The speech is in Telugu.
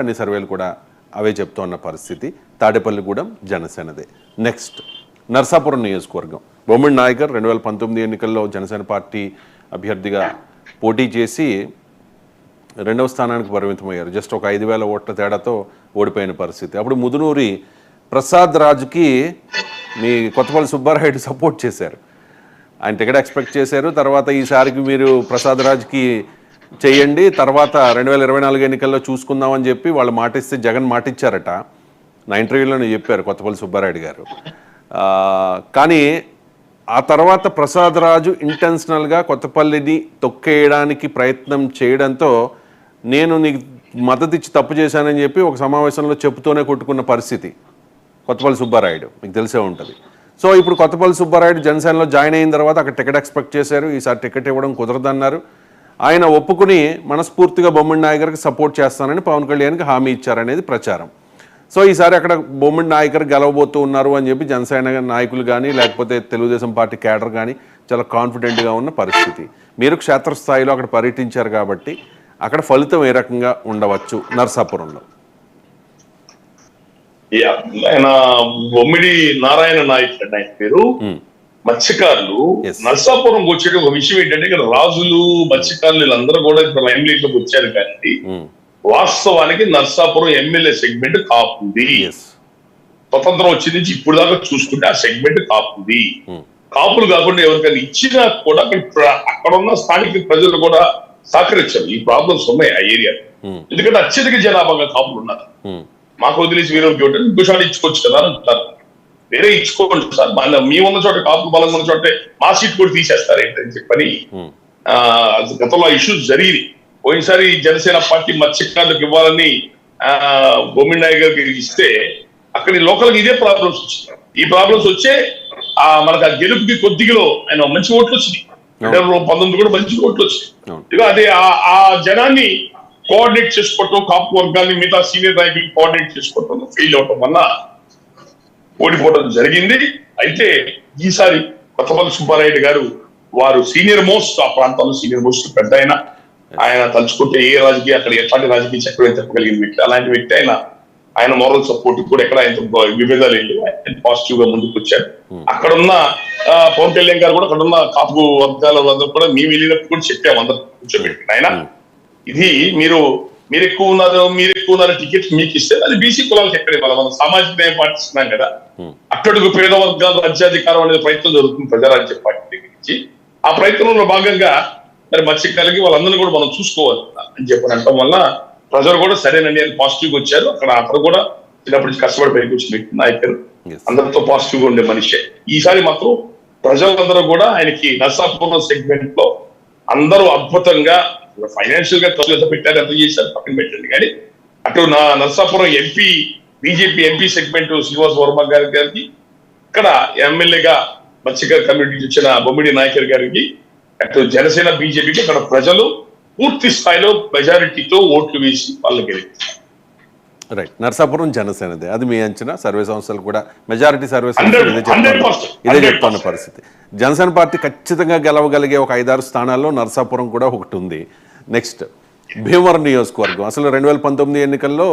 అన్ని సర్వేలు కూడా అవే చెప్తున్న పరిస్థితి. తాడేపల్లిగూడెం జనసేనదే. నెక్స్ట్ నర్సాపురం నియోజకవర్గం. బొమ్మిడి నాయకర్ 2019 ఎన్నికల్లో జనసేన పార్టీ అభ్యర్థిగా పోటీ చేసి 2వ స్థానానికి పరిమితమయ్యారు. జస్ట్ ఒక 5,000 ఓట్ల తేడాతో ఓడిపోయిన పరిస్థితి. అప్పుడు ముదునూరి ప్రసాద్ రాజుకి మీ కొత్తపల్లి సుబ్బారాయుడు సపోర్ట్ చేశారు. ఆయన టికెట్ ఎక్స్పెక్ట్ చేశారు. తర్వాత ఈసారికి మీరు ప్రసాద్ రాజ్కి చేయండి, తర్వాత 2024 ఎన్నికల్లో చూసుకుందామని చెప్పి వాళ్ళు మాటిస్తే జగన్ మాటిచ్చారట. నా ఇంటర్వ్యూలోనే చెప్పారు కొత్తపల్లి సుబ్బారాయుడు గారు. కానీ ఆ తర్వాత ప్రసాద్ రాజు ఇంటెన్షనల్గా కొత్తపల్లిని తొక్కేయడానికి ప్రయత్నం చేయడంతో నేను నీకు మద్దతు ఇచ్చి తప్పు చేశానని చెప్పి ఒక సమావేశంలో చెప్పుతూనే కొట్టుకున్న పరిస్థితి కొత్తపల్లి సుబ్బారాయుడు, మీకు తెలిసే ఉంటుంది. సో ఇప్పుడు కొత్తపల్లి సుబ్బారాయుడు జనసేనలో జాయిన్ అయిన తర్వాత అక్కడ టికెట్ ఎక్స్పెక్ట్ చేశారు. ఈసారి టికెట్ ఇవ్వడం కుదరదన్నారు. ఆయన ఒప్పుకుని మనస్ఫూర్తిగా బొమ్మిడి నాయకర్కి సపోర్ట్ చేస్తానని పవన్ కళ్యాణ్కి హామీ ఇచ్చారనేది ప్రచారం. సో ఈసారి అక్కడ బొమ్మిడి నాయకర్ గెలవబోతూ ఉన్నారు అని చెప్పి జనసేన నాయకులు కానీ లేకపోతే తెలుగుదేశం పార్టీ క్యాడర్ కానీ చాలా కాన్ఫిడెంట్గా ఉన్న పరిస్థితి. మీరు క్షేత్రస్థాయిలో అక్కడ పర్యటించారు కాబట్టి అక్కడ ఫలితం ఏ రకంగా ఉండవచ్చు నర్సాపురంలో? ఆయన బొమ్మిడి నారాయణ నాయక్ ఆయన పేరు. మత్స్యకారులు నర్సాపురం వచ్చే ఒక విషయం ఏంటంటే ఇక్కడ రాజులు మత్స్యకారులు వీళ్ళందరూ కూడా ఇక్కడ లైమ్ లైట్ లోకి వచ్చారు. కానీ వాస్తవానికి నర్సాపురం ఎమ్మెల్యే సెగ్మెంట్ కాపుంది. స్వతంత్రం వచ్చిన నుంచి ఇప్పుడు దాకా చూసుకుంటే ఆ సెగ్మెంట్ కాపుంది. కాపులు కాకుండా ఎవరికైనా ఇచ్చినా కూడా అక్కడ ఉన్న స్థానిక ప్రజలు కూడా సహకరించారు. ఈ ప్రాబ్లమ్స్ ఉన్నాయి ఆ ఏరియా, ఎందుకంటే అత్యధిక జనాభాగా కాపులు ఉన్నారు. మాకు వదిలేసి వేరే ఇంకోసారి ఇచ్చుకోవచ్చు కదా అంటారు. వేరే ఇచ్చుకోండి సార్, మీ ఉన్న చోట కాపులు బలంగా ఉన్న చోటే మా సీట్ కూడా తీసేస్తారు ఏంటని చెప్పని గతంలో ఇష్యూస్ జరిగింది. పోయినసారి జనసేన పార్టీ మత్స్యకారులకు ఇవ్వాలని బొమ్మిడి నాయక్ గారికి ఇస్తే అక్కడ లోకల్ ఇదే ప్రాబ్లమ్స్ వచ్చినాయి. ఈ ప్రాబ్లమ్స్ వచ్చే మనకు ఆ గెలుపుకి కొద్దిగా ఆయన మంచి ఓట్లు వచ్చినాయి. 2019 కూడా మంచి ఓట్లు వచ్చినాయి. ఇక అదే ఆ జనాన్ని కోఆర్డినేట్ చేసుకోవటం, కాపు వర్గాన్ని మిగతా సీనియర్ నాయకులు కోఆర్డినేట్ చేసుకోవటం ఫెయిల్ అవటం వల్ల ఓడిపోవడం జరిగింది. అయితే ఈసారి కొత్తపల్లి సుబ్బారాయుడు గారు వారు సీనియర్ మోస్ట్, ఆ ప్రాంతంలో సీనియర్ మోస్ట్ పెద్ద ఆయన తలుచుకుంటే ఏ రాజకీయ అక్కడ ఎట్లాంటి రాజకీయ చక్రం చెప్పగలిగిన వ్యక్తి, అలాంటి వ్యక్తి ఆయన మోరల్ సపోర్ట్ కూడా ఎక్కడ ఆయన విభేదాలు ఏంటి పాజిటివ్ గా ముందుకు వచ్చారు. అక్కడ ఉన్న పవన్ కళ్యాణ్ గారు కూడా అక్కడ ఉన్న కాపు వర్గాల అందరూ కూడా మేము వెళ్ళినప్పుడు కూడా చెప్పాము అందరూ కూర్చోబెట్టి, ఆయన ఇది మీరు ఎక్కువ ఉన్నారు టికెట్ మీకు ఇస్తే అది బీసీ కులాలకు ఎక్కడ ఇవ్వాలి, మనం సామాజిక న్యాయం పాటిస్తున్నాం కదా. అట్టడుగు పేద వర్గాల రాజ్యాధికారం అనేది ప్రయత్నం జరుగుతుంది ప్రజారాజ్య పార్టీ దగ్గర నుంచి. ఆ ప్రయత్నంలో భాగంగా మరి మత్స్యకారులకి వాళ్ళందరినీ కూడా మనం చూసుకోవాలి అని చెప్పని అనడం వల్ల ప్రజలు కూడా సరేనండి అని పాజిటివ్ గా వచ్చారు. అక్కడ కూడా చిన్నప్పటి నుంచి కష్టపడి పైకి వచ్చిన వ్యక్తి నాయకులు, అందరితో పాజిటివ్ గా ఉండే మనిషే. ఈసారి మాత్రం ప్రజలందరూ కూడా ఆయనకి నర్సాపురం సెగ్మెంట్ లో అందరూ అద్భుతంగా ఫైనాన్షియల్ గా ఖర్చు పెట్టారు, ఎంత చేశారు పక్కన పెట్టండి. కానీ అటు Narsapuram MP BJP MP segment Srinivas Varma గారికి, ఇక్కడ ఎమ్మెల్యేగా మత్స్యకార కమ్యూనిటీకి వచ్చిన బొమ్మిడి నాయకర్ గారికి, అటు జనసేన బీజేపీకి అక్కడ ప్రజలు పూర్తి స్థాయిలో మెజారిటీతో ఓట్లు వేసి వాళ్ళకి గెలిచారు. రైట్, నర్సాపురం జనసేనదే, అది మీ అంచనా? సర్వే సంస్థలు కూడా మెజారిటీ సర్వే సంస్థలు ఇదే చెప్తున్న పరిస్థితి. జనసేన పార్టీ ఖచ్చితంగా గెలవగలిగే ఒక 5-6 స్థానాల్లో నర్సాపురం కూడా ఒకటి ఉంది. నెక్స్ట్ భీమవరం నియోజకవర్గం. అసలు 2019 ఎన్నికల్లో